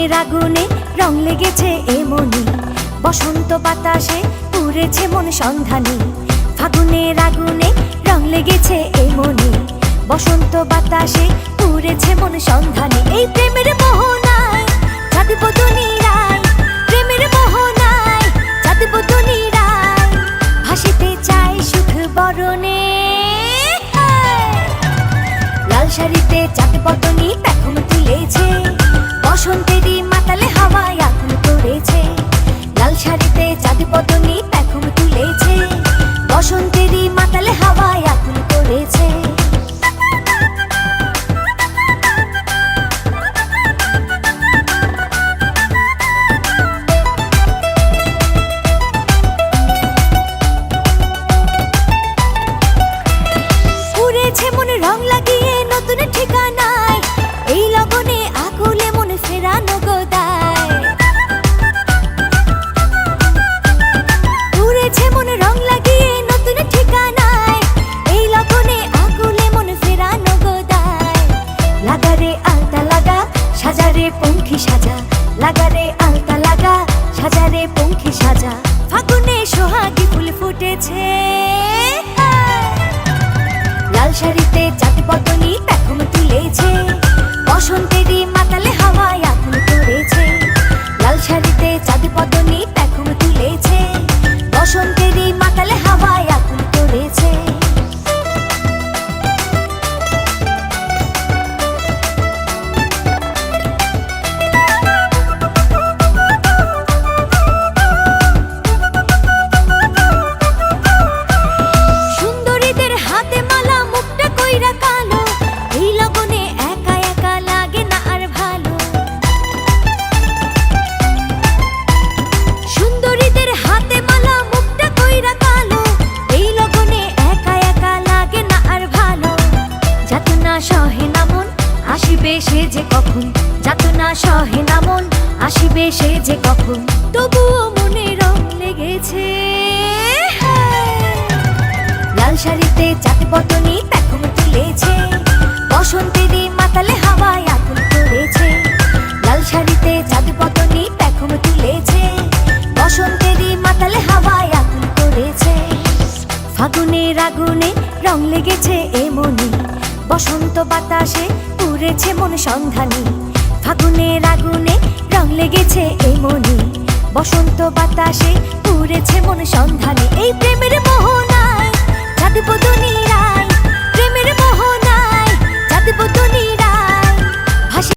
ফাগুনের আগুনে রং লেগেছে এ মনে, বসন্ত বাতাসে উড়েছে মন সন্ধানী। ফাগুনের আগুনে রং লেগেছে এ মনে, বসন্ত বাতাসে উড়েছে মন সন্ধানী। এই প্রেমের মোহনায় চাঁদব দুনিয়ায়, প্রেমের মোহনায় চাঁদব দুনিয়ায়, ভাসিতে চাই সুখ বরণে। লাল শাড়িতে চাঁদ বদনী পেখম তুলেছে, বসন্তেরই মাতালে হাওয়ায় আগুন করেছে। লাল শাড়িতে চাঁদ বদনী পেখম তুলেছে, বসন্তেরই মাতালে হাওয়ায় আগুন করেছে। উড়েছে মনে রং লাগিয়ে নতুন ঠিকানায়, এই লগনে আকুলে মন ফেরানো গোদায়। উড়েছে মনে রং লাগিয়ে নতুন ঠিকানায়, এই লগনে আকুলে মন ফেরানো গোদায়। লাগারে আলতা লাগা সাজারে পঙ্খী সাজা, লাগারে আলতা লাগা সাজারে পঙ্খী সাজা, ফাগুনে সোহাগী ফুল ফুটেছে। লাল শাড়িতে চাঁদ বদনী পেখম তুলেছে, বসন্তেরই মাতালে হাওয়ায় আগুন করেছে। লাল শাড়িতে চাঁদ বদনী পেখম তুলেছে, বসন্তেরই মাতালে হাওয়ায় আগুন করেছে। সুন্দরীদের হাতে মালা মুখটা কইরা কালো, এই লগনে একা একা লাগে না আর ভালো। সুন্দরীদের হাতে মালা মুখটা কইরা কালো, এই লগনে একা একা লাগে না আর ভালো। যাতনা সহে না মন আসিবে সে যে কখন, যাতনা সহে না মন আসিবে সে যে কখন, তবুও মনে রং লেগেছে। লাল শাড়িতে চাঁদ বদনী পেখম তুলেছে, বসন্তেরই মাতালে হাওয়ায় আগুন করেছে। লাল শাড়িতে চাঁদ বদনী পেখম তুলেছে, বসন্তেরই মাতালে হাওয়ায় আগুন করেছে। ফাগুনের আগুনে রং লেগেছে এ মনে, বসন্ত বাতাসে উড়েছে মন সন্ধানী। ফাগুনের আগুনে রং লেগেছে এ মনে, বসন্ত বাতাসে উড়েছে মন সন্ধানী। এই প্রেমের মোহ